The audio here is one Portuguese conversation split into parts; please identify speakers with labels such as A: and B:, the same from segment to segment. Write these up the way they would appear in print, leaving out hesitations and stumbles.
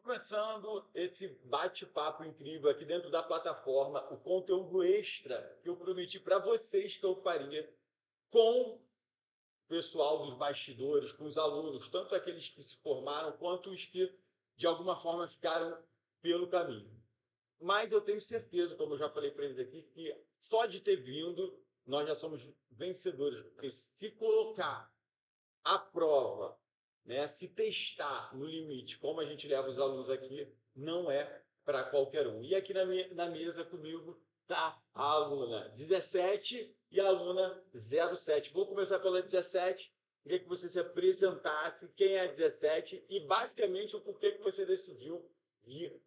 A: Começando esse bate-papo incrível aqui dentro da plataforma, o conteúdo extra que eu prometi para vocês que eu faria com o pessoal dos bastidores, com os alunos, tanto aqueles que se formaram quanto os que de alguma forma ficaram pelo caminho. Mas eu tenho certeza, como eu já falei para eles aqui, que só de ter vindo nós já somos vencedores, porque se colocar à prova, né, se testar no limite, como a gente leva os alunos aqui, não é para qualquer um. E aqui na mesa comigo está a aluna 17 e a aluna 07. Vou começar pela 17. Queria que você se apresentasse, quem é a 17 e basicamente o porquê que você decidiu vir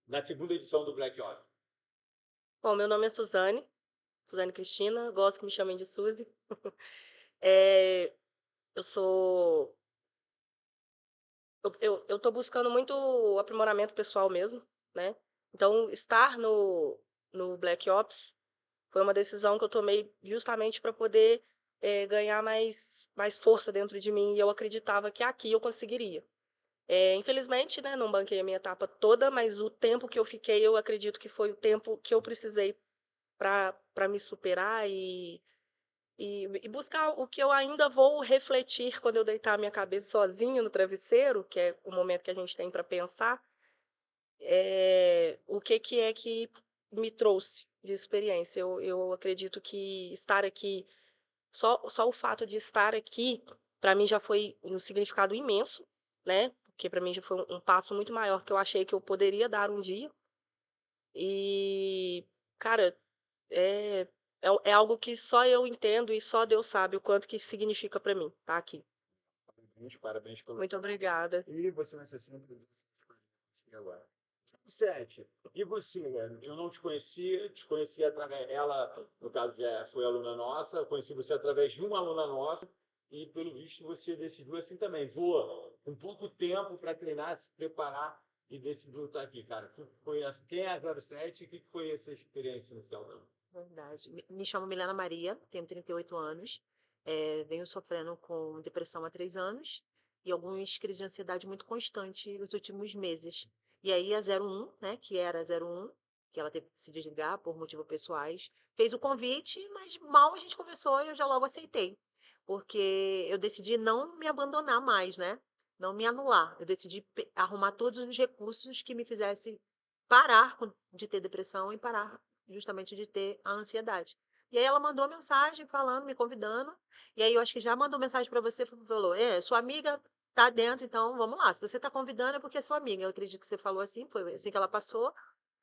A: na segunda edição do Black Ops.
B: Bom, meu nome é Suzane Cristina, gosto que me chamem de Suzy. Eh, eu sou eu tô buscando muito aprimoramento pessoal mesmo, né, então estar no Black Ops foi uma decisão que eu tomei justamente para poder, ganhar mais força dentro de mim e eu acreditava que aqui eu conseguiria. Infelizmente, né, não banquei a minha etapa toda, mas o tempo que eu fiquei, eu acredito que foi o tempo que eu precisei para me superar e buscar o que eu ainda vou refletir quando eu deitar a minha cabeça sozinha no travesseiro, que é o momento que a gente tem para pensar, o que é que me trouxe de experiência. Eu acredito que estar aqui, só o fato de estar aqui, para mim já foi um significado imenso, né? Porque para mim já foi um passo muito maior que eu achei que eu poderia dar um dia. E, cara, é é algo que só eu entendo e só Deus sabe o quanto que significa para mim estar aqui.
A: Parabéns pelo.
B: Muito obrigada.
A: E você vai ser sempre agora. 7. E você, eu não te conheci através, ela, no caso, já foi aluna nossa, eu conheci você através de uma aluna nossa, e pelo visto você decidiu assim também, voa um pouco tempo para treinar, se preparar e decidiu estar aqui, cara. Quem é a 07 e o que foi essa experiência inicial?
C: Verdade. Me chamo Milena Maria, tenho 38 anos, venho sofrendo com depressão há 3 anos e algumas crises de ansiedade muito constante nos últimos meses. E aí a 01, né, que era a 01, que ela teve que se desligar por motivos pessoais, fez o convite, mas mal a gente conversou e eu já logo aceitei, porque eu decidi não me abandonar mais, né, não me anular. Eu decidi arrumar todos os recursos que me fizessem parar de ter depressão e parar justamente de ter a ansiedade. E aí ela mandou mensagem falando, me convidando, e aí eu acho que já mandou mensagem para você, falou, sua amiga tá dentro, então vamos lá, se você tá convidando é porque é sua amiga, eu acredito que você falou assim, foi assim que ela passou,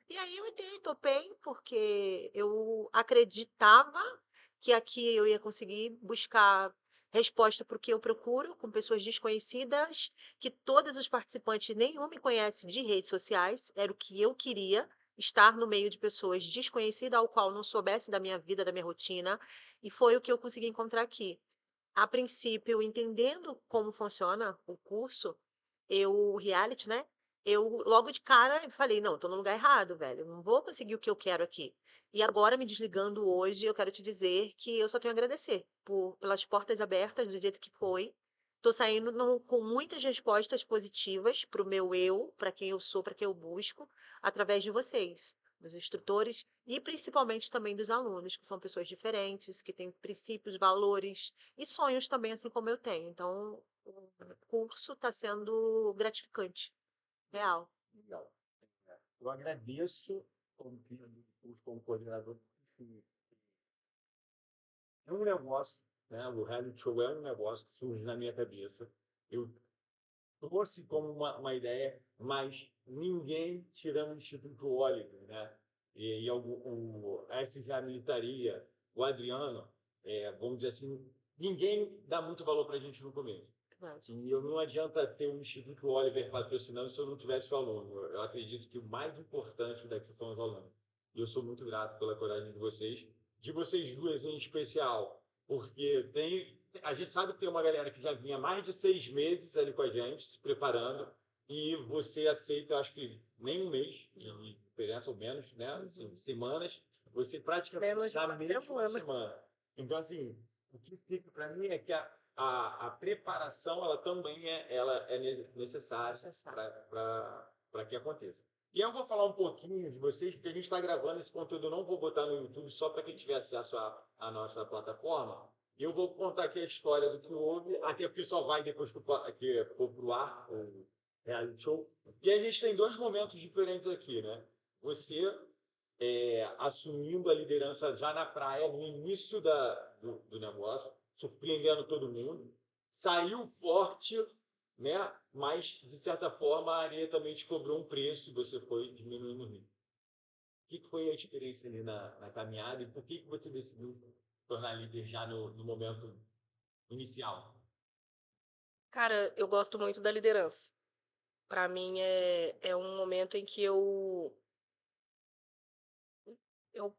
C: e aí eu entrei, topei, porque eu acreditava que aqui eu ia conseguir buscar resposta para o que eu procuro, com pessoas desconhecidas, que todos os participantes nenhum me conhece de redes sociais, era o que eu queria, estar no meio de pessoas desconhecidas, ao qual não soubesse da minha vida, da minha rotina, e foi o que eu consegui encontrar aqui. A princípio, entendendo como funciona o curso, o reality, né? Eu logo de cara falei, não, tô no lugar errado, velho. Eu não vou conseguir o que eu quero aqui. E agora, me desligando hoje, eu quero te dizer que eu só tenho a agradecer pelas portas abertas, do jeito que foi. Tô saindo com muitas respostas positivas para o meu eu, para quem eu sou, para quem eu busco, através de vocês, dos instrutores e principalmente também dos alunos, que são pessoas diferentes, que têm princípios, valores e sonhos também, assim como eu tenho. Então, o curso está sendo gratificante, real.
A: Legal. Eu agradeço como coordenador. É um negócio, né? O reality show é um negócio que surge na minha cabeça. Eu trouxe como uma ideia, mas ninguém tirando o Instituto Oliver, né? E a SGA Militaria, o Adriano, vamos dizer assim, ninguém dá muito valor para a gente no começo.
C: Verdade.
A: E eu não adianta ter um Instituto Oliver patrocinando se eu não tivesse o aluno. Eu acredito que o mais importante daqui são os alunos. E eu sou muito grato pela coragem de vocês duas em especial, porque a gente sabe que tem uma galera que já vinha mais de 6 meses ali com a gente, se preparando, e você aceita, acho que nem um mês de diferença ou menos, né? Assim, semanas, você praticamente
B: Menos de
A: na
B: uma
A: mesma
B: semana.
A: semana. Então, assim, o que fica para mim é que a preparação ela também é necessária
C: Necessário.
A: para que aconteça. E eu vou falar um pouquinho de vocês, porque a gente está gravando esse conteúdo, eu não vou botar no YouTube só para quem tiver acesso à nossa plataforma. E eu vou contar aqui a história do que houve, até porque só vai depois que for pro ar, o reality show. E a gente tem dois momentos diferentes aqui, né? Você assumindo a liderança já na praia, no início do negócio, surpreendendo todo mundo. Saiu forte, né? Mas, de certa forma, a areia também te cobrou um preço e você foi diminuindo o ritmo. O que foi a experiência ali na caminhada e por que você decidiu se tornar líder já no momento inicial?
B: Cara, eu gosto muito da liderança. Para mim é um momento em que eu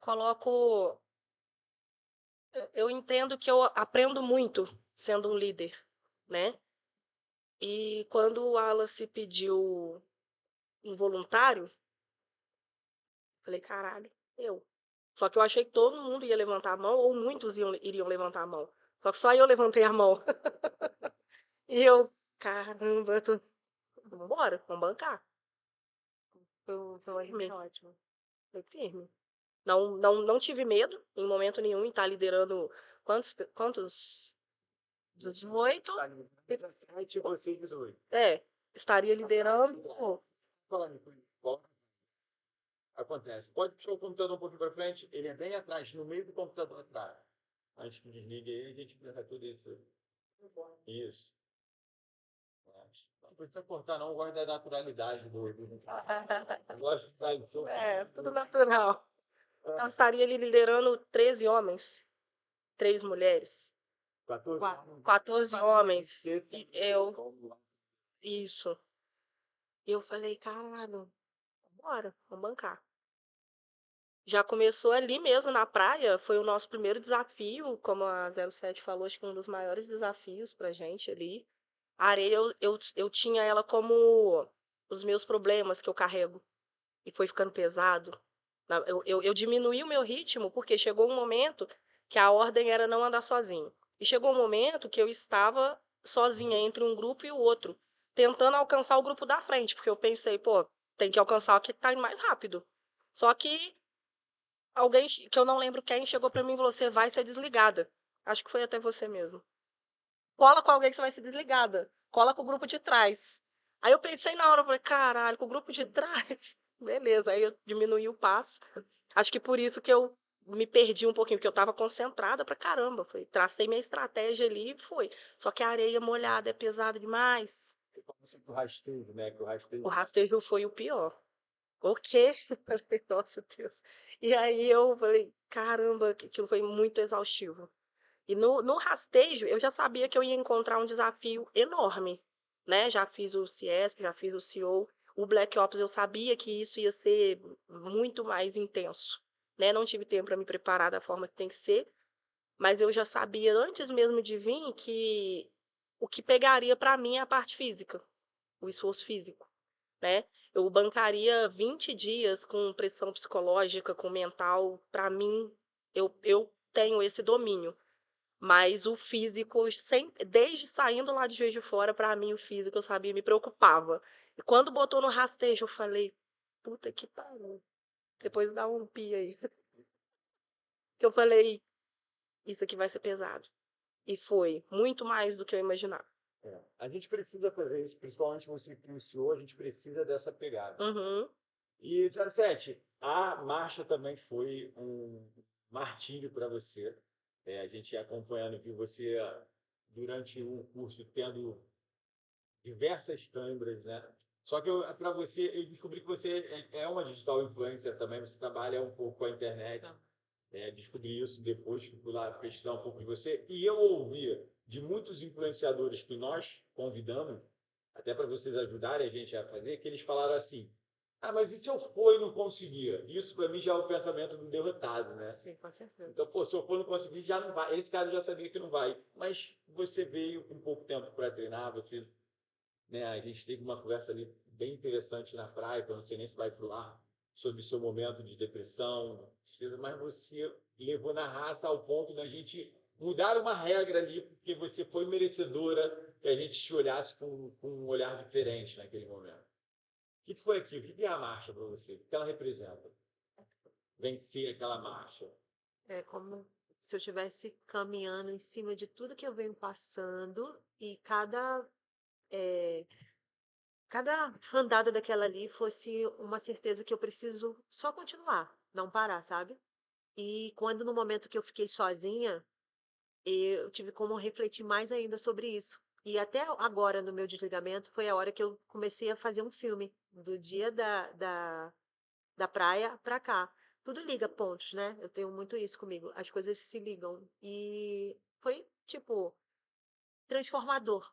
B: coloco. Eu entendo que eu aprendo muito sendo um líder, né? E quando o Wallace pediu um voluntário, falei, caralho, eu. Só que eu achei que todo mundo ia levantar a mão, ou muitos iriam levantar a mão. Só que só eu levantei a mão. E eu, caramba, vambora, vamos bancar.
C: Foi
B: Firme,
C: ótimo.
B: foi firme. Não tive medo, em momento nenhum, em estar liderando quantos? 18?
A: 17 e você 18.
B: Estaria liderando.
A: Falando com acontece. Pode puxar o computador um pouquinho para frente, ele é bem atrás, no meio do computador atrás. Antes que desligue aí, a gente pensa tudo isso. Isso. Não precisa cortar, não. Eu gosto da naturalidade do. Eu gosto de dar isso.
B: Tudo natural. Então, estaria ali liderando 13 homens, 3 mulheres,
A: 14
C: Quatro.
B: 14 homens.
A: E
B: Isso. E eu falei, caralho, bora, vamos bancar. Já começou ali mesmo na praia, foi o nosso primeiro desafio, como a 07 falou, acho que um dos maiores desafios pra gente ali. A areia, eu tinha ela como os meus problemas que eu carrego. E foi ficando pesado. Eu diminuí o meu ritmo porque chegou um momento que a ordem era não andar sozinho. E chegou um momento que eu estava sozinha entre um grupo e o outro, tentando alcançar o grupo da frente, porque eu pensei, pô, tem que alcançar o que está indo mais rápido. Só que alguém, que eu não lembro quem, chegou para mim e falou: você vai ser desligada. Acho que foi até você mesmo. Cola com alguém que você vai ser desligada. Cola com o grupo de trás. Aí eu pensei na hora, eu falei, caralho, com o grupo de trás. Beleza, aí eu diminuí o passo. Acho que por isso que eu me perdi um pouquinho, porque eu estava concentrada pra caramba. Tracei minha estratégia ali e fui. Só que a areia molhada é pesada demais.
A: o rasteiro, né? Que o rasteiro.
B: O rastejo foi o pior. O quê? Eu falei, nossa Deus. E aí eu falei, caramba, aquilo foi muito exaustivo. E no rastejo, eu já sabia que eu ia encontrar um desafio enorme, né? Já fiz o CIESP, já fiz o CEO. O Black Ops, eu sabia que isso ia ser muito mais intenso, né? Não tive tempo para me preparar da forma que tem que ser, mas eu já sabia antes mesmo de vir que o que pegaria para mim é a parte física, o esforço físico, né? Eu bancaria 20 dias com pressão psicológica, com mental. Para mim, eu tenho esse domínio. Mas o físico, desde saindo lá de Juiz de Fora, para mim o físico, eu sabia, me preocupava. E quando botou no rastejo, eu falei, puta que pariu. Depois dá um pi aí. Que eu falei, isso aqui vai ser pesado. E foi muito mais do que eu imaginava.
A: A gente precisa fazer isso, principalmente você que iniciou, a gente precisa dessa pegada.
B: Uhum.
A: E 07, a marcha também foi um martírio para você. A gente acompanhando, viu você durante o curso tendo diversas câimbras, né? Só que para você, eu descobri que você é uma digital influencer também, você trabalha um pouco com a internet.
C: Tá.
A: Descobri isso depois que fui lá pesquisar um pouco de você. E eu ouvi de muitos influenciadores que nós convidamos, até para vocês ajudarem a gente a fazer, que eles falaram assim: ah, mas e se eu for e não conseguir? Isso para mim já é o pensamento do derrotado, né?
C: Sim, com certeza.
A: Então, pô, se eu for e não conseguir, já não vai. Esse cara já sabia que não vai. Mas você veio com pouco tempo para treinar, você, né, a gente teve uma conversa ali bem interessante na praia, que eu não sei nem se vai pro ar, sobre o seu momento de depressão, tristeza, mas você levou na raça ao ponto da gente mudar uma regra ali porque você foi merecedora que a gente te olhasse com um olhar diferente naquele momento. O que foi aquilo? O que é a marcha para você? O que ela representa? Vencer aquela marcha.
C: É como se eu estivesse caminhando em cima de tudo que eu venho passando e cada andada daquela ali fosse uma certeza que eu preciso só continuar, não parar, sabe? E quando no momento que eu fiquei sozinha, eu tive como refletir mais ainda sobre isso. E até agora, no meu desligamento, foi a hora que eu comecei a fazer um filme, do dia da praia pra cá. Tudo liga pontos, né? Eu tenho muito isso comigo. As coisas se ligam. E foi, tipo, transformador.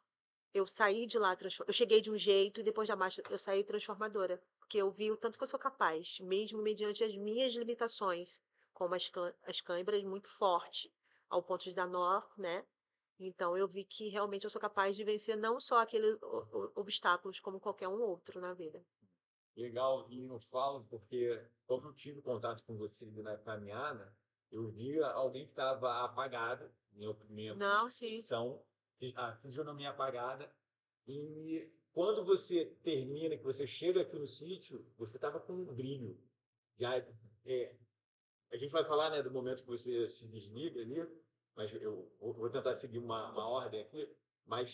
C: Eu saí de lá, eu cheguei de um jeito e depois da marcha eu saí transformadora. Porque eu vi o tanto que eu sou capaz, mesmo mediante as minhas limitações, como as câimbras muito forte, ao ponto de dar nó, né? Então eu vi que realmente eu sou capaz de vencer não só aqueles obstáculos, como qualquer um outro na vida.
A: Legal, e eu falo porque, como eu tive contato com você na caminhada, eu vi alguém que estava apagado, minha
C: Não, sim.
A: percepção, a fisionomia apagada, e quando você termina, que você chega aqui no sítio, você estava com um brilho. Já, é, a gente vai falar, né, do momento que você se desliga ali, mas eu vou tentar seguir uma ordem aqui, mas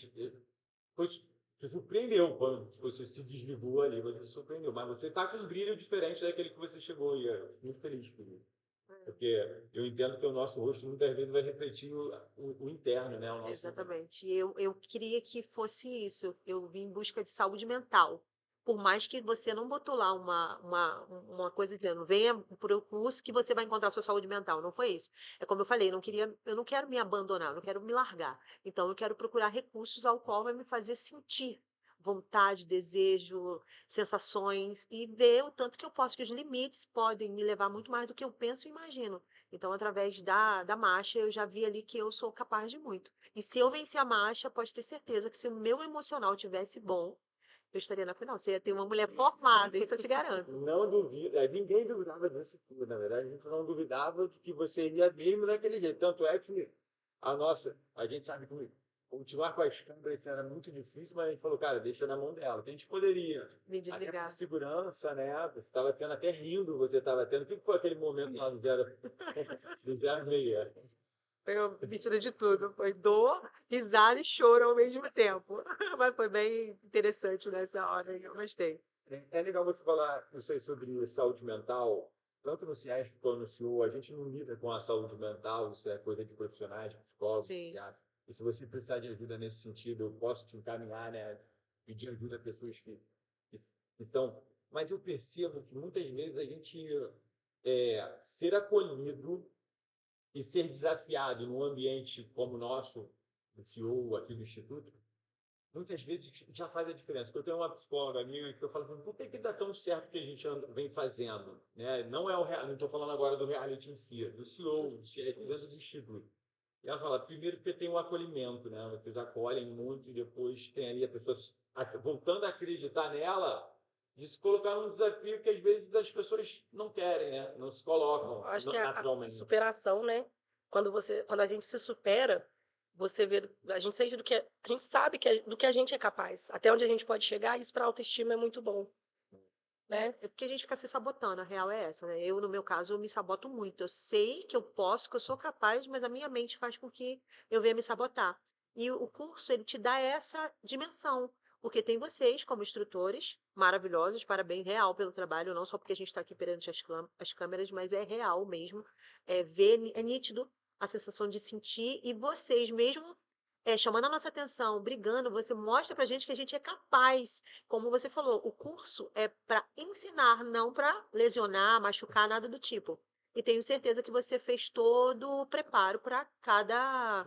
A: foi, te surpreendeu quando você se desligou ali, você se surpreendeu, mas você está com um brilho diferente daquele que você chegou e eu fico muito feliz por isso. Porque eu entendo que o nosso rosto muitas vezes vai refletir o interno, né? O nosso...
C: Exatamente. E eu queria que fosse isso. Eu vim em busca de saúde mental. Por mais que você não botou lá uma coisa dizendo, venha para o curso que você vai encontrar sua saúde mental. Não foi isso. É como eu falei, eu não quero me abandonar, eu não quero me largar. Então, eu quero procurar recursos ao qual vai me fazer sentir vontade, desejo, sensações e ver o tanto que eu posso, que os limites podem me levar muito mais do que eu penso e imagino. Então, através da marcha, eu já vi ali que eu sou capaz de muito. E se eu vencer a marcha, pode ter certeza que se o meu emocional tivesse bom, eu estaria na final. Você ia ter uma mulher formada, isso eu te garanto.
A: Não duvido, ninguém duvidava disso tudo, na verdade, a gente não duvidava de que você iria mesmo daquele jeito. Tanto é que a gente sabe que continuar com as câmeras era muito difícil, mas a gente falou, cara, deixa na mão dela, que a gente poderia.
C: Me
A: Até por
C: desligar.
A: segurança, né? Você estava tendo até rindo, você estava tendo. O que foi aquele momento lá do 06?
C: Foi uma mistura de tudo. Foi dor, risada e choro ao mesmo tempo. Mas foi bem interessante nessa hora. Eu gostei.
A: É legal você falar isso aí sobre saúde mental, tanto no CIESP quanto no CEO, a gente não lida com a saúde mental, isso é coisa de profissionais, psicólogos,
C: Sim.
A: psiquiatras. E se você precisar de ajuda nesse sentido, eu posso te encaminhar, né? Pedir ajuda a pessoas que estão. Mas eu percebo que muitas vezes a gente ser acolhido e ser desafiado num ambiente como o nosso, do CEO aqui do Instituto, muitas vezes já faz a diferença. Eu tenho uma psicóloga minha que eu falo assim, por que dá tão certo o que a gente vem fazendo? Né? Não é não estou falando agora do reality em si, do CEO, dentro do Instituto. E ela fala, primeiro porque tem um acolhimento, né? Vocês acolhem muito e depois tem ali a pessoa voltando a acreditar nela, de se colocar num desafio que às vezes as pessoas não querem, né? Não se colocam
B: Acho que a
A: naturalmente.
B: superação, né? Quando a gente se supera, você vê, a gente sente a gente sabe do que a gente é capaz, até onde a gente pode chegar, isso para autoestima é muito bom, né?
C: É porque a gente fica se sabotando, a real é essa, né? Eu, no meu caso, eu me saboto muito. Eu sei que eu posso, que eu sou capaz, mas a minha mente faz com que eu venha me sabotar. E o curso, ele te dá essa dimensão, porque tem vocês, como instrutores, maravilhosos, parabéns real pelo trabalho, não só porque a gente está aqui perante as câmeras, mas é real mesmo. É nítido a sensação de sentir, e vocês mesmo chamando a nossa atenção, brigando, você mostra pra gente que a gente é capaz. Como você falou, o curso é para ensinar, não para lesionar, machucar, nada do tipo. E tenho certeza que você fez todo o preparo para cada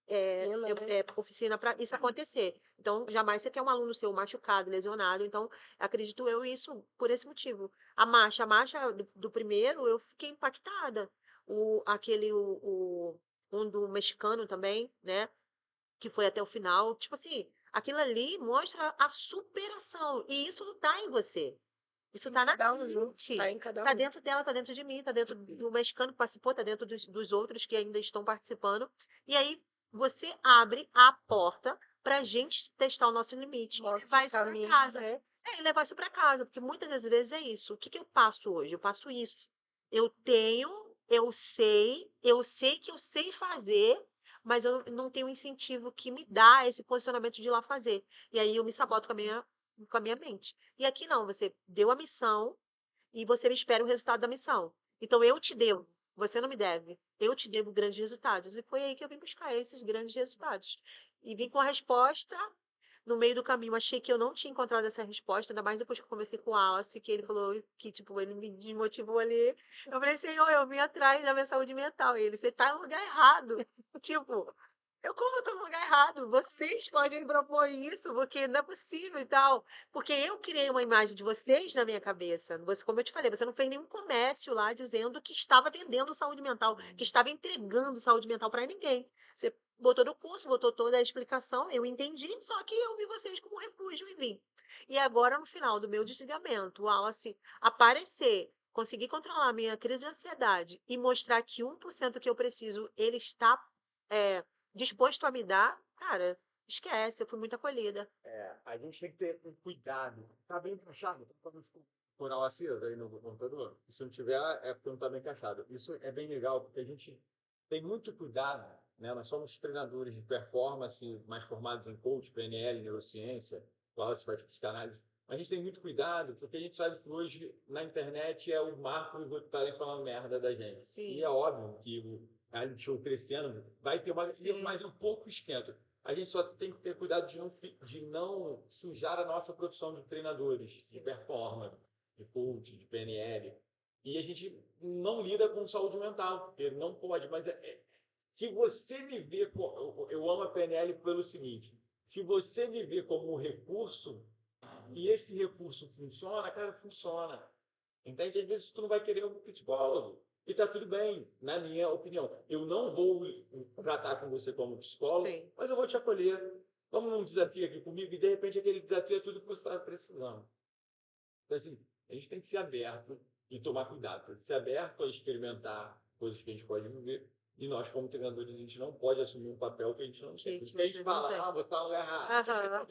B: Pena, né?
C: oficina para isso acontecer. Então, jamais você quer um aluno seu machucado, lesionado. Então, acredito eu isso por esse motivo. A marcha do primeiro, eu fiquei impactada. Um do mexicano também, né? Que foi até o final. Tipo assim, aquilo ali mostra a superação. E isso não tá em você. Isso está na
B: Cada um,
C: mente.
B: tá em cada
C: Está
B: um.
C: dentro dela, está dentro de mim, está dentro do mexicano que participou, está dentro dos outros que ainda estão participando. E aí você abre a porta para a gente testar o nosso limite e
B: Mostra
C: levar
B: o
C: isso para
B: caminho,
C: casa.
B: né?
C: E levar isso para casa, porque muitas das vezes é isso. O que eu passo hoje? Eu passo isso. Eu tenho, eu sei que eu sei fazer, mas eu não tenho um incentivo que me dá esse posicionamento de ir lá fazer. E aí eu me saboto com a minha mente. E aqui não, você deu a missão e você me espera o resultado da missão. Então eu te devo, você não me deve. Eu te devo grandes resultados. E foi aí que eu vim buscar esses grandes resultados. E vim com a resposta no meio do caminho. Achei que eu não tinha encontrado essa resposta, ainda mais depois que eu conversei com o Wallace, que ele falou que, tipo, ele me desmotivou ali. Eu falei, Senhor, eu vim atrás da minha saúde mental. E ele, você tá no lugar errado. Tipo, como eu tô no lugar errado? Vocês podem me propor isso, porque não é possível e tal. Porque eu criei uma imagem de vocês na minha cabeça. Você, como eu te falei, você não fez nenhum comércio lá dizendo que estava vendendo saúde mental, que estava entregando saúde mental para ninguém. Você botou no curso, botou toda a explicação, eu entendi, só que eu vi vocês como refúgio e vim. E agora, no final do meu desligamento, o Wallace aparecer, conseguir controlar a minha crise de ansiedade e mostrar que 1% que eu preciso, ele está disposto a me dar, cara, esquece, eu fui muito acolhida.
A: A gente tem que ter um cuidado. Tá bem encaixado? Tá com o coral aceso aí no computador? Se não tiver, é porque não está bem encaixado. Isso é bem legal, porque a gente tem muito cuidado, né? Nós somos treinadores de performance, mais formados em coach, PNL, neurociência, Wallace faz psicanálise. A gente tem muito cuidado, porque a gente sabe que hoje na internet é o marco de estarem falando merda da gente.
C: Sim.
A: E é óbvio que o reality show crescendo vai ter uma
C: Sim.
A: mais um pouco esquenta. A gente só tem que ter cuidado de não sujar a nossa profissão de treinadores,
C: Sim.
A: de performance, de coach, de PNL. E a gente não lida com saúde mental, porque não pode. Mas se você me vê, eu amo a PNL pelo seguinte: se você me vê como um recurso, e esse recurso funciona, cara, funciona. Entende? Às vezes tu não vai querer um psicólogo. E tá tudo bem, na minha opinião. Eu não vou tratar com você como psicólogo,
C: Sim.
A: mas eu vou te acolher. Vamos num desafio aqui comigo e de repente aquele desafio é tudo que você está precisando. Então, assim, a gente tem que ser aberto e tomar cuidado. Ser aberto a experimentar coisas que a gente pode viver. E nós, como treinadores, a gente não pode assumir um papel que a gente não tem. Porque a gente fala, você está no lugar errado.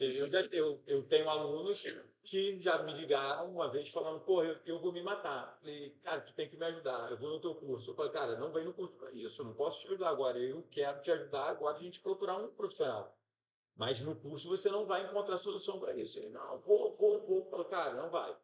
A: Eu tenho alunos que já me ligaram uma vez falando, pô, eu vou me matar. Falei, cara, tu tem que me ajudar, eu vou no teu curso. Eu falei, cara, não vem no curso para isso, eu não posso te ajudar agora. Eu quero te ajudar agora a gente procurar um profissional. Mas no curso você não vai encontrar solução para isso. Ele, não, vou. Falei, cara, não vai.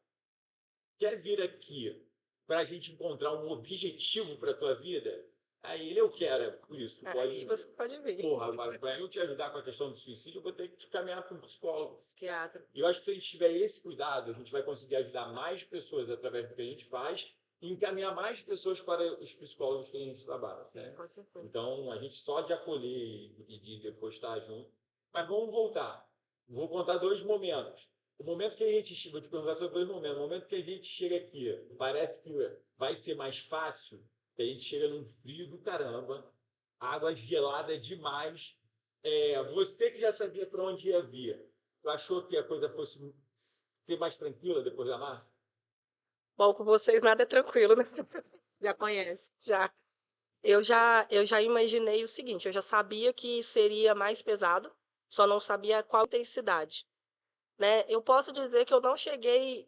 A: Quer vir aqui para a gente encontrar um objetivo para a tua vida? Aí eu quero, por isso,
B: Aí você pode vir.
A: Porra, agora, para eu te ajudar com a questão do suicídio, eu vou ter que te caminhar para um psicólogo.
C: Psiquiatra.
A: E eu acho que se a gente tiver esse cuidado, a gente vai conseguir ajudar mais pessoas através do que a gente faz e encaminhar mais pessoas para os psicólogos que a gente trabalha. Né?
C: Com certeza.
A: Então, a gente só de acolher e de depois estar junto. Mas vamos voltar. Vou contar dois momentos. O momento que a gente... Vou te perguntar sobre dois momentos. O momento que a gente chega aqui, parece que vai ser mais fácil, que a gente chega num frio do caramba, água gelada demais. Você que já sabia para onde ia vir, tu achou que a coisa fosse ser mais tranquila depois da marcha?
B: Bom, com vocês nada é tranquilo, né?
C: Já conhece.
B: Já. Eu já imaginei o seguinte, eu já sabia que seria mais pesado, só não sabia qual intensidade, né? Eu posso dizer que eu não cheguei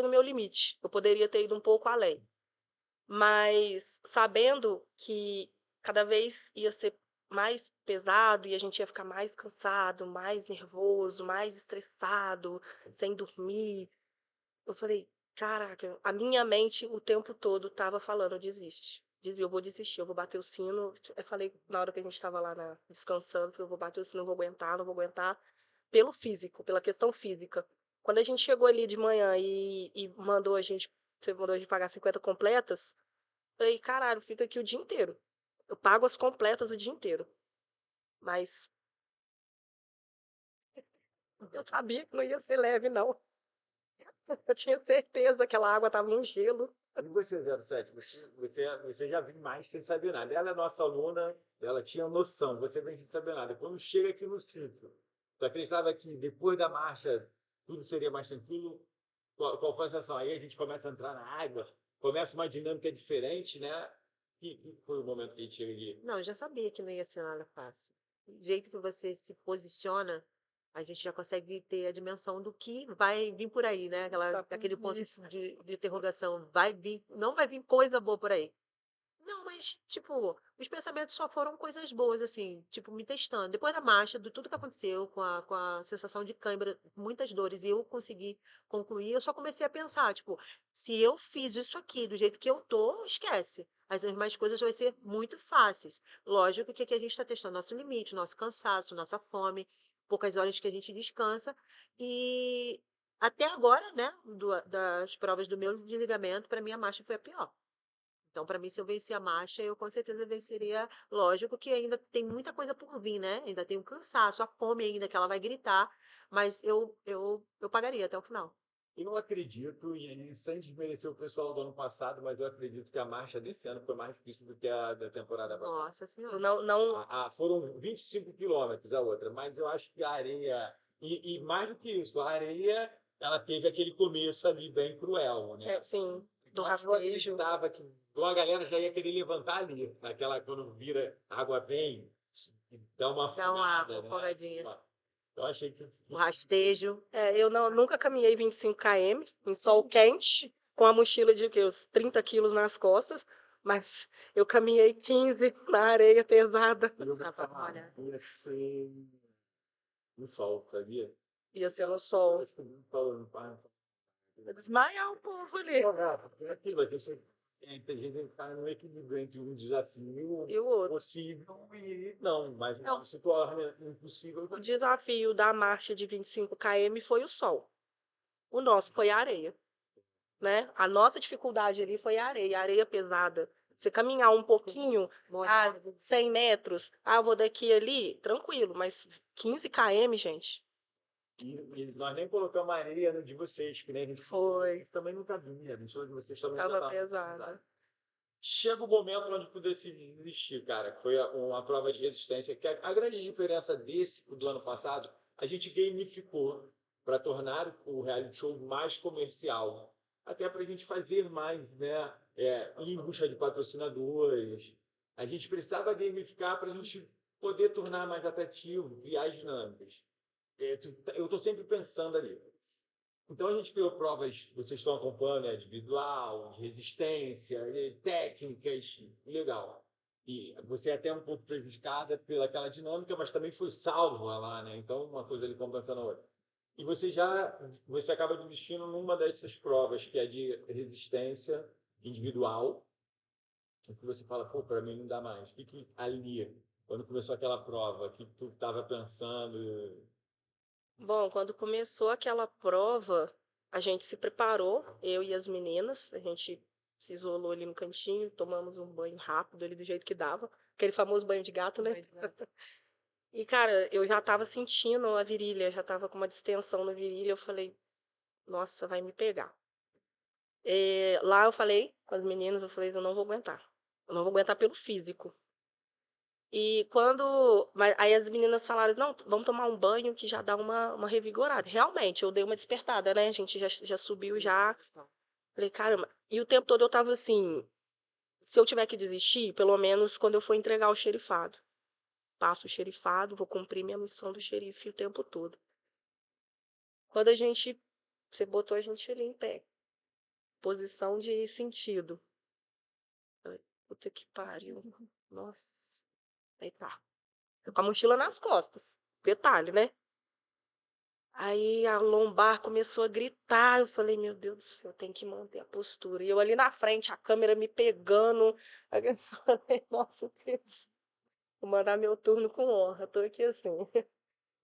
B: no meu limite. Eu poderia ter ido um pouco além. Mas sabendo que cada vez ia ser mais pesado e a gente ia ficar mais cansado, mais nervoso, mais estressado, sem dormir, eu falei, caraca, a minha mente o tempo todo estava falando, desiste. Dizia, eu vou desistir, eu vou bater o sino. Eu falei, na hora que a gente estava lá descansando, eu vou bater o sino, não vou aguentar, não vou aguentar. Pelo físico, pela questão física. Quando a gente chegou ali de manhã e você mandou a gente pagar 50 completas, eu falei, caralho, fica aqui o dia inteiro. Eu pago as completas o dia inteiro. Mas eu sabia que não ia ser leve, não. Eu tinha certeza que aquela água estava um gelo.
A: E você, 07, você já vem mais sem saber nada. Ela é nossa aluna, ela tinha noção, você vem sem saber nada. Quando chega aqui no sítio, tu acreditava que depois da marcha tudo seria mais tranquilo? qual foi a sensação? Aí a gente começa a entrar na água, começa uma dinâmica diferente, né? Que foi o momento que a gente chega ali.
C: Não, eu já sabia que não ia ser nada fácil. Do jeito que você se posiciona, a gente já consegue ter a dimensão do que vai vir por aí, né? Aquele ponto de interrogação. Vai vir, não vai vir coisa boa por aí. Não, mas, tipo, os pensamentos só foram coisas boas, assim, tipo, me testando. Depois da marcha, de tudo que aconteceu, com a sensação de cãibra, muitas dores, e eu consegui concluir, eu só comecei a pensar, tipo, se eu fiz isso aqui do jeito que eu tô, esquece. As demais coisas vão ser muito fáceis. Lógico que aqui a gente está testando nosso limite, nosso cansaço, nossa fome, poucas horas que a gente descansa. E até agora, né, das provas do meu desligamento, para mim a marcha foi a pior. Então, para mim, se eu vencer a marcha, eu com certeza venceria. Lógico que ainda tem muita coisa por vir, né? Ainda tem o cansaço, a fome ainda que ela vai gritar, mas eu pagaria até o final.
A: Eu acredito, e sem desmerecer o pessoal do ano passado, mas eu acredito que a marcha desse ano foi mais difícil do que a da temporada passada.
C: Nossa Senhora.
B: Não,
A: Foram 25 quilômetros a outra, mas eu acho que a areia, e mais do que isso, a areia, ela teve aquele começo ali bem cruel, né?
B: sim, do
A: Eu
B: rastejo.
A: acreditava que uma galera já ia querer levantar ali, naquela, quando vira, a água vem, e dá uma
C: Dá uma
A: afogada, né?
C: afogadinha.
A: Eu achei que
C: O rastejo.
B: Eu nunca caminhei 25 km em sol quente, com a mochila de quê? Uns 30 quilos nas costas, mas eu caminhei 15 na areia pesada.
C: Sapato molhado.
A: ia ser no sol, sabia?
B: Ia ser no sol.
A: Acho que eu falando, pá,
B: Ia desmaiar o povo ali.
A: é aquilo, a gente tem gente que está no equilíbrio entre um desafio
B: E o outro.
A: possível e não, mas
B: Não.
A: não se torna impossível.
B: O desafio da marcha de 25 km foi o sol. O nosso foi a areia, né? A nossa dificuldade ali foi a areia pesada. Você caminhar um pouquinho, 100 metros, eu vou daqui ali, tranquilo, mas 15 km, gente.
A: E nós nem colocamos areia no de vocês, que nem a gente
B: Foi.
A: também não cabia, no show de vocês também
B: Tava
A: tava
B: pesada.
A: Chega o momento onde tu decide desistir, cara, que foi uma prova de resistência, que a grande diferença desse do ano passado, a gente gamificou para tornar o reality show mais comercial, até para a gente fazer mais, né, ir em busca de patrocinadores. A gente precisava gamificar para a gente poder tornar mais atrativo, criar dinâmicas. Eu estou sempre pensando ali. Então a gente criou provas, vocês estão acompanhando, individual, de resistência, técnicas, legal. E você é até um pouco prejudicada pelaquela dinâmica, mas também foi salvo lá, né? Então uma coisa ali compensando a outra. E você acaba desistindo numa dessas provas, que é de resistência individual, em que você fala, pô, para mim não dá mais. O que ali, quando começou aquela prova, o que tu estava pensando?
B: Bom, quando começou aquela prova, a gente se preparou, eu e as meninas, a gente se isolou ali no cantinho, tomamos um banho rápido ali do jeito que dava, aquele famoso banho de gato, né? E, cara, eu já tava sentindo a virilha, já tava com uma distensão na virilha, eu falei, nossa, vai me pegar. Lá eu falei com as meninas, eu falei, eu não vou aguentar. Eu não vou aguentar pelo físico. E aí as meninas falaram, não, vamos tomar um banho que já dá uma revigorada. Realmente, eu dei uma despertada, né? A gente já subiu já. Falei, caramba. E o tempo todo eu tava assim, se eu tiver que desistir, pelo menos quando eu for entregar o xerifado. Passo o xerifado, vou cumprir minha missão do xerife o tempo todo. Quando você botou a gente ali em pé. Posição de sentido. Falei, puta que pariu. Nossa. Aí tá. Eu com a mochila nas costas. Detalhe, né? Aí a lombar começou a gritar. Eu falei, meu Deus do céu, eu tenho que manter a postura. E eu ali na frente, a câmera me pegando. Aí eu falei, nossa Deus, vou mandar meu turno com honra. Tô aqui assim.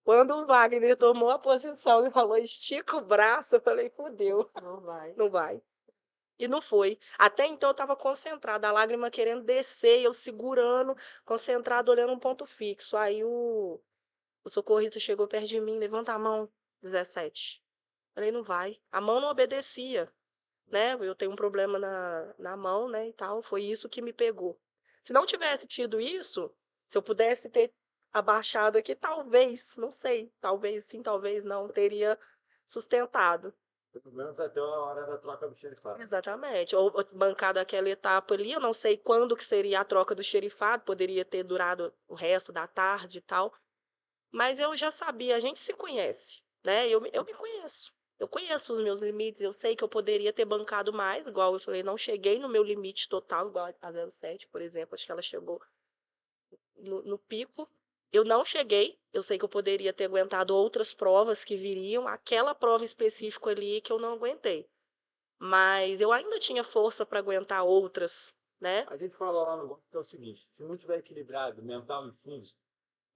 B: Quando o Wagner tomou a posição e falou, estica o braço, eu falei, fudeu.
C: Não vai.
B: Não vai. E não foi. Até então eu estava concentrada, a lágrima querendo descer, eu segurando, concentrada, olhando um ponto fixo. Aí o socorrista chegou perto de mim, levanta a mão, 17. Falei, não vai. A mão não obedecia, né? Eu tenho um problema na mão, né, e tal. Foi isso que me pegou. Se não tivesse tido isso, se eu pudesse ter abaixado aqui, talvez, não sei, talvez sim, talvez não, teria sustentado.
A: Pelo menos até a hora da troca do xerifado.
B: Exatamente. Ou bancado aquela etapa ali, eu não sei quando que seria a troca do xerifado, poderia ter durado o resto da tarde e tal, mas eu já sabia, a gente se conhece, né? Eu me conheço. Eu conheço os meus limites, eu sei que eu poderia ter bancado mais, igual eu falei, não cheguei no meu limite total, igual a 07, por exemplo, acho que ela chegou no pico. Eu não cheguei, eu sei que eu poderia ter aguentado outras provas que viriam, aquela prova específica ali que eu não aguentei. Mas eu ainda tinha força para aguentar outras, né?
A: A gente fala lá no golfe que é o seguinte: se não tiver equilibrado mental e físico,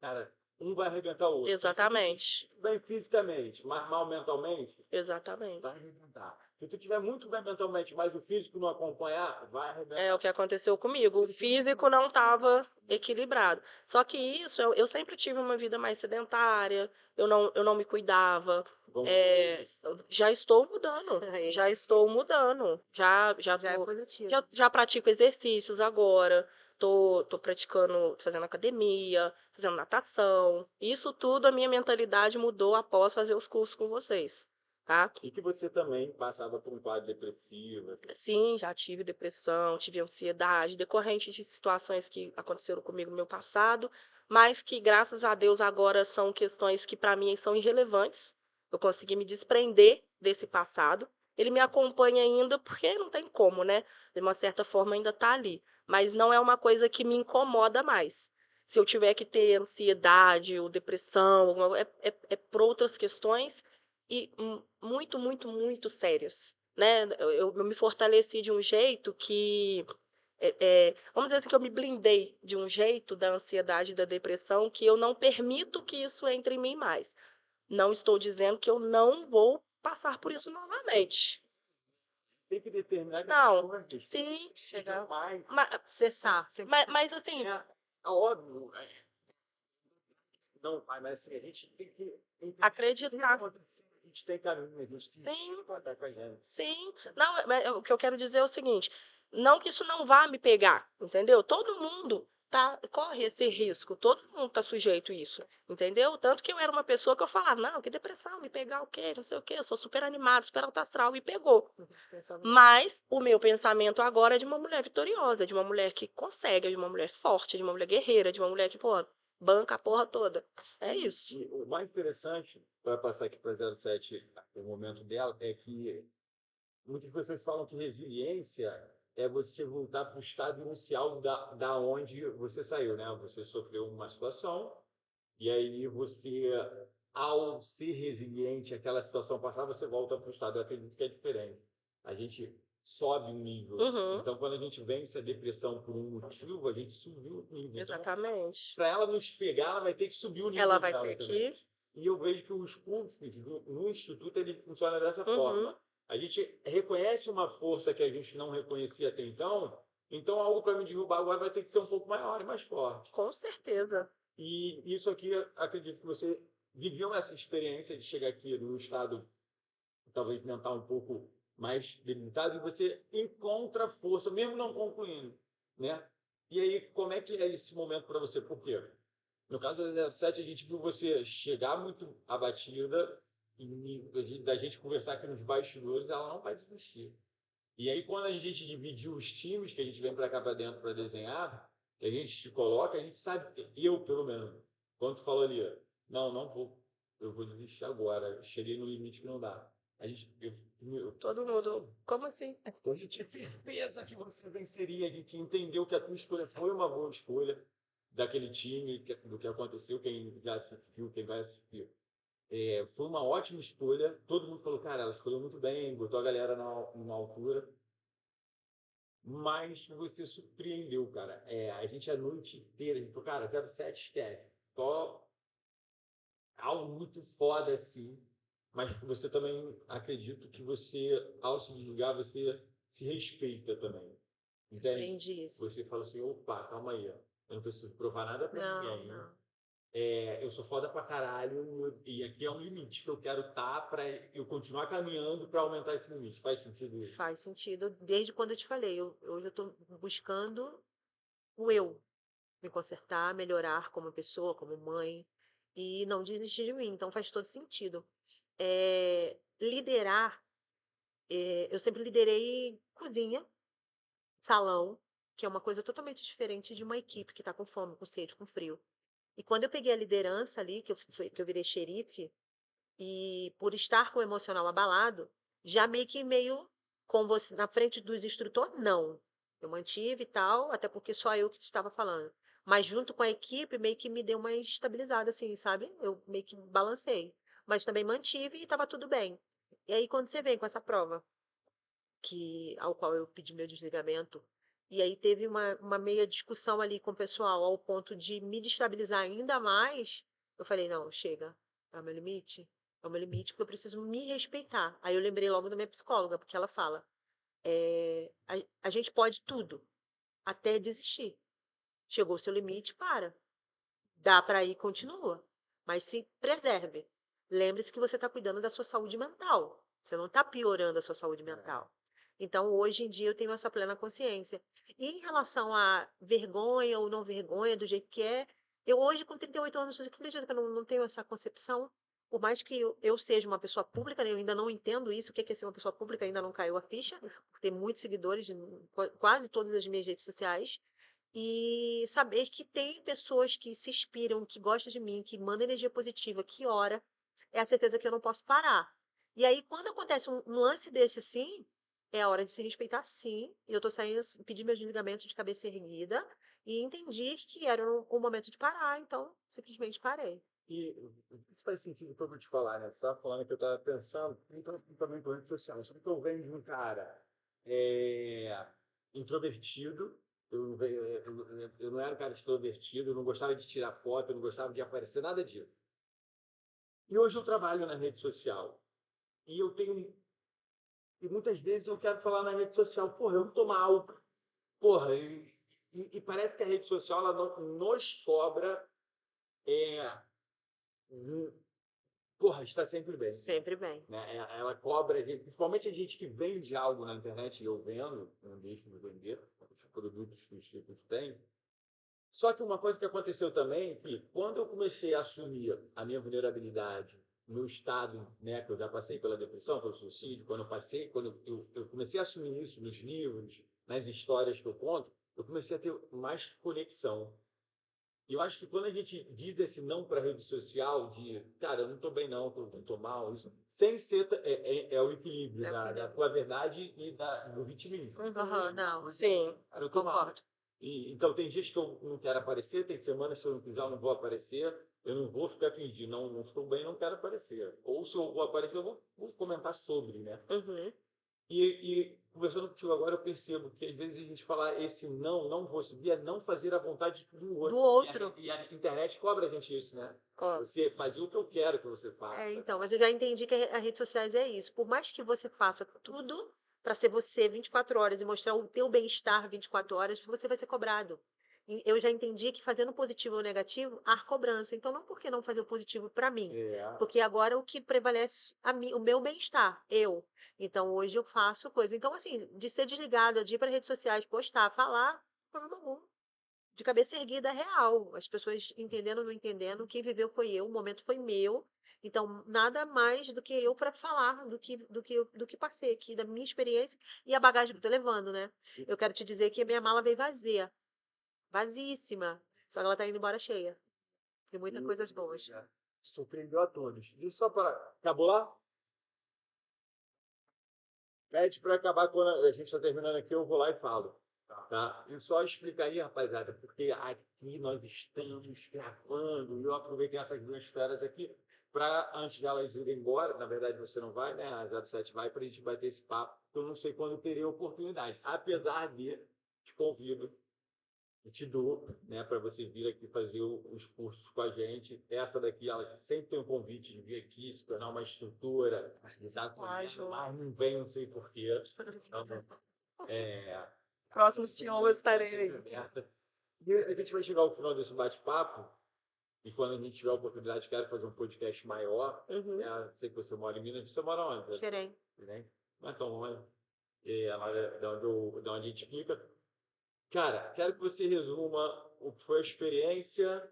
A: cara, um vai arrebentar o outro.
B: Exatamente.
A: Se tu bem fisicamente, mas mal mentalmente,
B: Exatamente.
A: vai arrebentar. Se tu tiver muito bem mentalmente, mas o físico não acompanhar, vai arrebentar.
B: É o que aconteceu comigo. O físico não estava equilibrado. Só que isso, eu sempre tive uma vida mais sedentária, eu não me cuidava.
A: Vamos
B: Já estou mudando.
C: Aí.
B: Já estou mudando.
C: Já é positivo.
B: Já pratico exercícios agora. Tô praticando, fazendo academia, fazendo natação. Isso tudo a minha mentalidade mudou após fazer os cursos com vocês, tá?
A: E que você também passava por um quadro depressivo.
B: Sim, já tive depressão, tive ansiedade, decorrente de situações que aconteceram comigo no meu passado, mas que, graças a Deus, agora são questões que para mim são irrelevantes. Eu consegui me desprender desse passado. Ele me acompanha ainda porque não tem como, né? De uma certa forma ainda tá ali, mas não é uma coisa que me incomoda mais. Se eu tiver que ter ansiedade ou depressão, é por outras questões e muito, muito, muito sérias, né? Eu me fortaleci de um jeito que, vamos dizer assim, que eu me blindei de um jeito da ansiedade e da depressão que eu não permito que isso entre em mim mais. Não estou dizendo que eu não vou passar por isso novamente.
A: Tem que determinar que
B: Não,
A: antes.
B: sim,
A: Chegar mais.
C: Cessar.
B: mas assim,
A: É óbvio. Não, mas assim, a gente tem que
B: acreditar.
A: A gente tem caminho, a gente tem
B: Sim.
A: que contar com a gente.
B: Sim, não, o que eu quero dizer é o seguinte, não que isso não vá me pegar, entendeu? Todo mundo corre esse risco, todo mundo tá sujeito a isso, entendeu? Tanto que eu era uma pessoa que eu falava, não, que depressão, me pegar o quê, não sei o quê, eu sou super animada, super alta astral, me pegou. Mas o meu pensamento agora é de uma mulher vitoriosa, de uma mulher que consegue, de uma mulher forte, de uma mulher guerreira, de uma mulher que, pô, banca a porra toda. É isso.
A: E o mais interessante, para passar aqui para 07, o momento dela, é que muitas pessoas falam que resiliência é você voltar para o estado inicial da onde você saiu, né? Você sofreu uma situação e aí você, ao ser resiliente, aquela situação passar, você volta para o estado. Eu acredito que é diferente. A gente sobe um nível.
B: Uhum,
A: Então, quando a gente vence a depressão por um motivo, a gente subiu o nível. Então,
B: exatamente.
A: para ela nos pegar, ela vai ter que subir o nível
B: Ela vai
A: dela
B: ter
A: também.
B: que.
A: E eu vejo que os cursos no Instituto ele funciona dessa
B: Uhum.
A: forma. A gente reconhece uma força que a gente não reconhecia até então, então algo para me derrubar agora vai ter que ser um pouco maior e mais forte.
B: Com certeza.
A: E isso aqui, acredito que você viveu essa experiência de chegar aqui num estado talvez mental um pouco mais debilitado e você encontra força, mesmo não concluindo, né? E aí, como é que é esse momento para você? Por quê? No caso da 17, a gente viu você chegar muito abatida e da gente conversar aqui nos bastidores, ela não vai desistir. E aí, quando a gente dividiu os times, que a gente vem para cá para dentro para desenhar, que a gente se coloca, a gente sabe, eu pelo menos, quando tu falou ali, não vou, eu vou desistir agora, cheguei no limite que não dá. A gente,
B: Todo mundo. Como assim?
A: a gente tinha certeza que você venceria, a gente entendeu que a tua escolha foi uma boa escolha daquele time, do que aconteceu, quem já assistiu, quem vai assistir. Foi uma ótima escolha. Todo mundo falou, cara, ela escolheu muito bem, botou a galera na altura. Mas você surpreendeu, cara. A gente a noite inteira, a gente falou, cara, 07 esquece. Só algo muito foda assim. Mas você também acredito que você, ao se desligar, você se respeita também. Entende?
C: Aprendi isso.
A: Você fala assim, opa, calma aí. Eu não preciso provar nada pra ninguém.
C: Não.
A: Eu sou foda pra caralho e aqui é um limite que eu quero estar pra eu continuar caminhando pra aumentar esse limite. Faz sentido isso?
C: Faz sentido. Desde quando eu te falei, hoje eu estou buscando o eu, me consertar, melhorar como pessoa, como mãe, e não desistir de mim. Então faz todo sentido. Liderar eu sempre liderei cozinha, salão, que é uma coisa totalmente diferente de uma equipe que está com fome, com sede, com frio. E quando eu peguei a liderança ali, que eu virei xerife, e por estar com o emocional abalado, já meio com você na frente dos instrutores, não. Eu mantive e tal, até porque só eu que estava falando. Mas junto com a equipe, meio que me deu uma estabilizada, assim, sabe? Eu meio que balancei. Mas também mantive e estava tudo bem. E aí, quando você vem com essa prova, ao qual eu pedi meu desligamento, e aí teve uma meia discussão ali com o pessoal, ao ponto de me destabilizar ainda mais, eu falei, não, chega, é o meu limite, porque eu preciso me respeitar. Aí eu lembrei logo da minha psicóloga, porque ela fala, a gente pode tudo, até desistir. Chegou o seu limite, para. Dá para ir, continua. Mas se preserve. Lembre-se que você está cuidando da sua saúde mental. Você não está piorando a sua saúde mental. Então, hoje em dia, eu tenho essa plena consciência. E em relação a vergonha ou não vergonha, do jeito que é, eu hoje, com 38 anos, você acredita que eu não tenho essa concepção? Por mais que eu seja uma pessoa pública, né, eu ainda não entendo isso, o que é ser uma pessoa pública, ainda não caiu a ficha, por ter muitos seguidores em quase todas as minhas redes sociais. E saber que tem pessoas que se inspiram, que gostam de mim, que mandam energia positiva, que ora, é a certeza que eu não posso parar. E aí, quando acontece um lance desse assim, é a hora de se respeitar, sim. E eu tô saindo, pedi meu desligamento de cabeça erguida e entendi que era o momento de parar, então simplesmente parei.
A: E isso faz sentido para eu te falar, né? Você estava falando que eu estava pensando, então, também por rede social. Só que eu venho de um cara é, introvertido, eu não era um cara extrovertido, eu não gostava de tirar foto, eu não gostava de aparecer, nada disso. E hoje eu trabalho na rede social. E eu tenho. E muitas vezes eu quero falar na rede social, porra, eu não tô mal. Porra, e parece que a rede social ela nos cobra. É, porra, está sempre bem.
C: Sempre bem.
A: Né? Ela cobra, principalmente a gente que vende algo na internet, e eu vendo, não deixo de vender os produtos que os tipos têm. Só que uma coisa que aconteceu também, é que quando eu comecei a assumir a minha vulnerabilidade no estado, né, que eu já passei pela depressão, pelo suicídio, quando eu comecei a assumir isso nos livros, nas histórias que eu conto, eu comecei a ter mais conexão. E eu acho que quando a gente diz esse não para a rede social, de, cara, eu não estou bem não, eu estou mal, isso, sem ser, é o equilíbrio da tua verdade e do vitimismo.
C: Aham, não,
B: Sim,
A: Cara, eu tô mal.
C: concordo.
A: Então, tem dias que eu não quero aparecer, tem semanas que eu não quiser, eu não vou aparecer, eu não vou ficar fingindo, não estou bem, não quero aparecer. Ou se eu vou aparecer, eu vou comentar sobre, né?
B: uhum,
A: E conversando contigo agora, eu percebo que às vezes a gente falar esse não vou subir, é não fazer a vontade do outro.
C: Do outro.
A: E a internet cobra a gente isso, né?
B: ó,
A: Você fazer o que eu quero que você faça.
C: Então, mas eu já entendi que as redes sociais é isso. Por mais que você faça tudo para ser você 24 horas e mostrar o teu bem-estar 24 horas, você vai ser cobrado. E eu já entendi que fazendo positivo ou negativo, há cobrança. Então, não por que não fazer o positivo para mim?
A: É.
C: Porque agora o que prevalece a mim, o meu bem-estar, eu. Então, hoje eu faço coisa. Então, assim, de ser desligado, de ir para redes sociais, postar, falar, problema algum. De cabeça erguida real. As pessoas entendendo ou não entendendo, quem viveu foi eu, o momento foi meu. Então, nada mais do que eu para falar do que passei aqui, da minha experiência e a bagagem que eu tô levando, né? Eu quero te dizer que a minha mala veio vazia, vazíssima. Só que ela tá indo embora cheia. Tem muitas coisas boas.
A: Surpreendeu a todos. E só para. Acabou lá? Pede para acabar quando a gente está terminando aqui, eu vou lá e falo. Tá? Eu só explicaria, rapaziada, porque aqui nós estamos gravando, e eu aproveitei essas duas férias aqui para, antes delas irem embora, na verdade você não vai, né? A 07 vai para a gente bater esse papo, que eu não sei quando terei oportunidade. Apesar de, te convido e te dou, né, para você vir aqui fazer os cursos com a gente. Essa daqui, ela sempre tem um convite de vir aqui, se tornar uma estrutura, mas não vem, não sei porquê. Então,
B: próximo CEO eu estarei aí.
A: e a gente vai chegar ao final desse bate-papo, e quando a gente tiver a oportunidade, quero fazer um podcast maior.
B: Uhum.
A: Sei que você mora em Minas, você mora onde?
C: Xerém.
A: Não é tão longe. Ela é de onde a gente fica. Cara, quero que você resuma o que foi a experiência,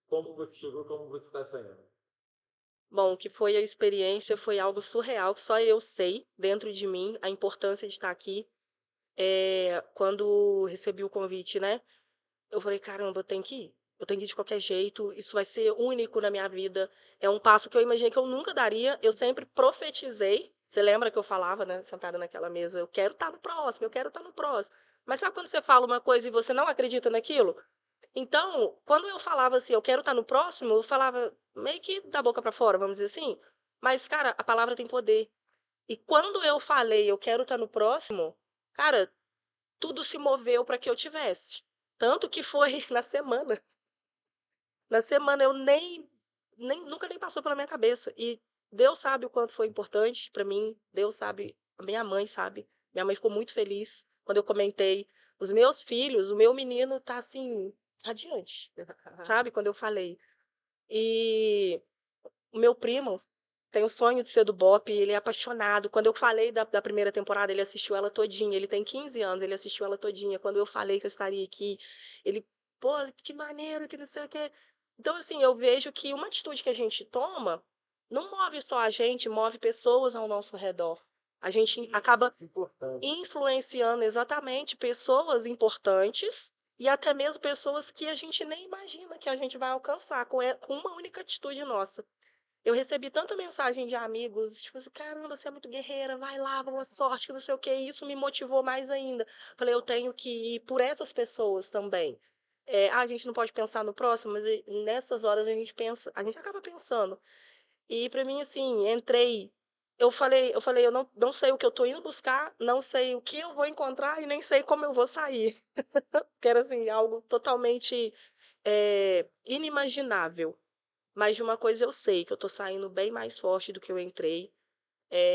A: como você chegou, como você está saindo.
B: Bom, o que foi a experiência foi algo surreal, que só eu sei, dentro de mim, a importância de estar aqui. Quando recebi o convite, né, eu falei: "Caramba, eu tenho que ir. Eu tenho que ir de qualquer jeito, isso vai ser único na minha vida". É um passo que eu imaginei que eu nunca daria, eu sempre profetizei. Você lembra que eu falava, né, sentada naquela mesa: "Eu quero estar no próximo, eu quero estar no próximo". Mas sabe quando você fala uma coisa e você não acredita naquilo? Então, quando eu falava assim: "Eu quero estar no próximo", eu falava meio que da boca para fora, vamos dizer assim, mas, cara, a palavra tem poder. E quando eu falei: "Eu quero estar no próximo", cara, tudo se moveu para que eu tivesse. Tanto que foi na semana. Na semana eu nem nunca nem passou pela minha cabeça. E Deus sabe o quanto foi importante para mim, Deus sabe, a minha mãe sabe. Minha mãe ficou muito feliz quando eu comentei. Os meus filhos, o meu menino tá, assim, radiante, sabe, quando eu falei. E o meu primo tem o sonho de ser do BOPE, ele é apaixonado. Quando eu falei da primeira temporada, ele assistiu ela todinha. Ele tem 15 anos, ele assistiu ela todinha. Quando eu falei que eu estaria aqui, ele, pô, que maneiro, que não sei o quê. Então, assim, eu vejo que uma atitude que a gente toma não move só a gente, move pessoas ao nosso redor. A gente acaba
A: Importante.
B: influenciando exatamente pessoas importantes e até mesmo pessoas que a gente nem imagina que a gente vai alcançar com uma única atitude nossa. Eu recebi tanta mensagem de amigos, tipo assim: "Caramba, você é muito guerreira, vai lá, boa sorte, que não sei o quê", e isso me motivou mais ainda. Falei: "Eu tenho que ir por essas pessoas também". A gente não pode pensar no próximo, mas nessas horas a gente acaba pensando. E pra mim, assim, entrei, eu falei: "Eu não sei o que eu tô indo buscar, não sei o que eu vou encontrar e nem sei como eu vou sair". Que era, assim, algo totalmente, inimaginável. Mas de uma coisa eu sei, que eu tô saindo bem mais forte do que eu entrei.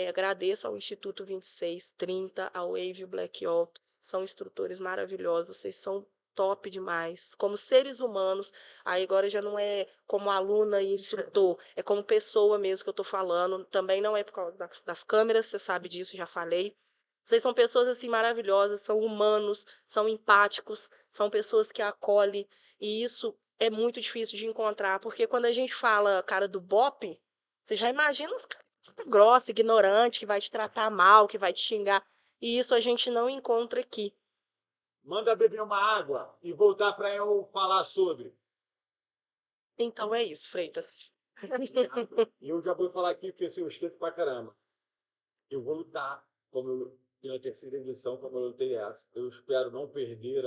B: Agradeço ao Instituto 2630, ao Wave Black Ops, são instrutores maravilhosos, vocês são top demais. Como seres humanos, aí agora já não é como aluna e instrutor, é como pessoa mesmo que eu tô falando. Também não é por causa das câmeras, você sabe disso, já falei. Vocês são pessoas assim maravilhosas, são humanos, são empáticos, são pessoas que acolhem, e isso é muito difícil de encontrar, porque quando a gente fala cara do BOPE, você já imagina os caras grossa, ignorante, que vai te tratar mal, que vai te xingar. E isso a gente não encontra aqui.
A: Manda beber uma água e voltar para eu falar sobre.
B: Então é isso, Freitas.
A: E eu já vou falar aqui, porque assim, eu esqueço pra caramba. Eu vou lutar, pela terceira edição, como eu lutei essa. Eu espero não perder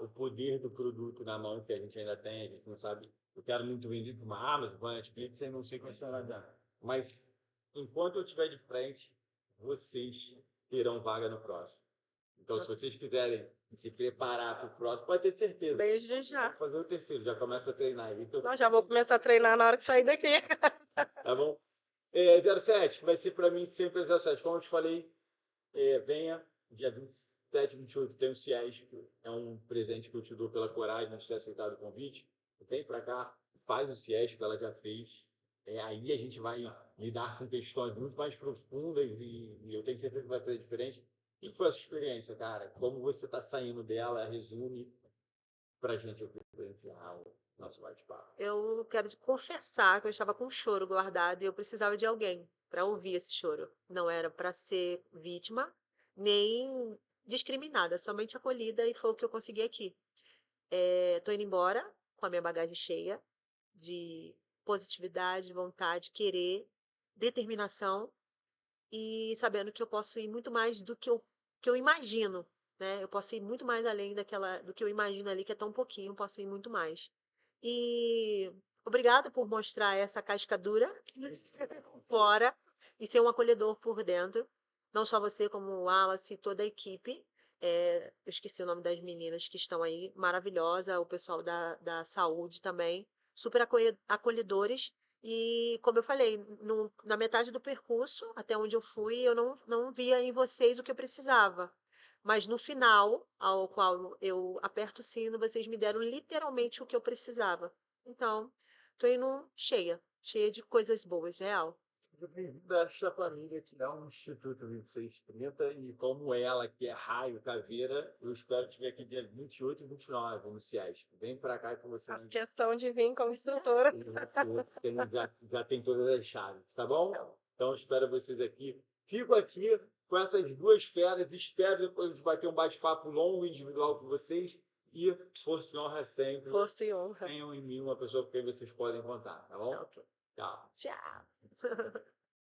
A: o poder do produto na mão que a gente ainda tem, a gente não sabe. Eu quero muito vender para uma Amazon, para uma Netflix, eu não sei qual será dar. Mas enquanto eu estiver de frente, vocês terão vaga no próximo. Então, se vocês quiserem se preparar para o próximo, pode ter certeza.
B: Desde já.
A: Vou fazer o terceiro, já começa a treinar aí. Então,
B: Não, já vou começar a treinar na hora que sair daqui.
A: tá bom? 07, vai ser para mim sempre 07. Como eu te falei, venha dia 27, 28, tem o CIESP, é um presente que eu te dou pela coragem de ter aceitado o convite. Vem para cá, faz o CIESP, ela já fez. Aí a gente vai lidar com questões muito mais profundas e eu tenho certeza que vai ser diferente. O que foi essa experiência, cara? Como você está saindo dela? Resume para a gente iniciar o nosso bate-papo.
C: Eu quero te confessar que eu estava com um choro guardado e eu precisava de alguém para ouvir esse choro. Não era para ser vítima, nem discriminada, somente acolhida e foi o que eu consegui aqui. Tô indo embora com a minha bagagem cheia de positividade, vontade, querer, determinação e sabendo que eu posso ir muito mais do que eu imagino, né? Eu posso ir muito mais além do que eu imagino ali, que é tão pouquinho, eu posso ir muito mais. E obrigada por mostrar essa casca dura fora e ser um acolhedor por dentro. Não só você, como o Wallace e toda a equipe. Eu esqueci o nome das meninas que estão aí, maravilhosa, o pessoal da saúde também, super acolhedores. E, como eu falei, na metade do percurso, até onde eu fui, eu não via em vocês o que eu precisava. Mas no final, ao qual eu aperto o sino, vocês me deram literalmente o que eu precisava. Então, tô indo cheia de coisas boas, real.
A: Muito bem-vindo a esta família que é um Instituto 2630 e como ela, que é Raio Caveira, eu espero te ver aqui dia 28 e 29 no CIESP. Vem pra cá que você
B: Faço questão de vir como instrutora.
A: já tem todas as chaves, tá bom? Então espero vocês aqui. Fico aqui com essas duas feras, espero depois a gente bater um bate-papo longo individual com vocês e força e honra sempre.
B: Força e honra.
A: Tenham em mim uma pessoa com quem vocês podem contar, tá bom?
B: Ok.
A: Tchau.
C: Tchau.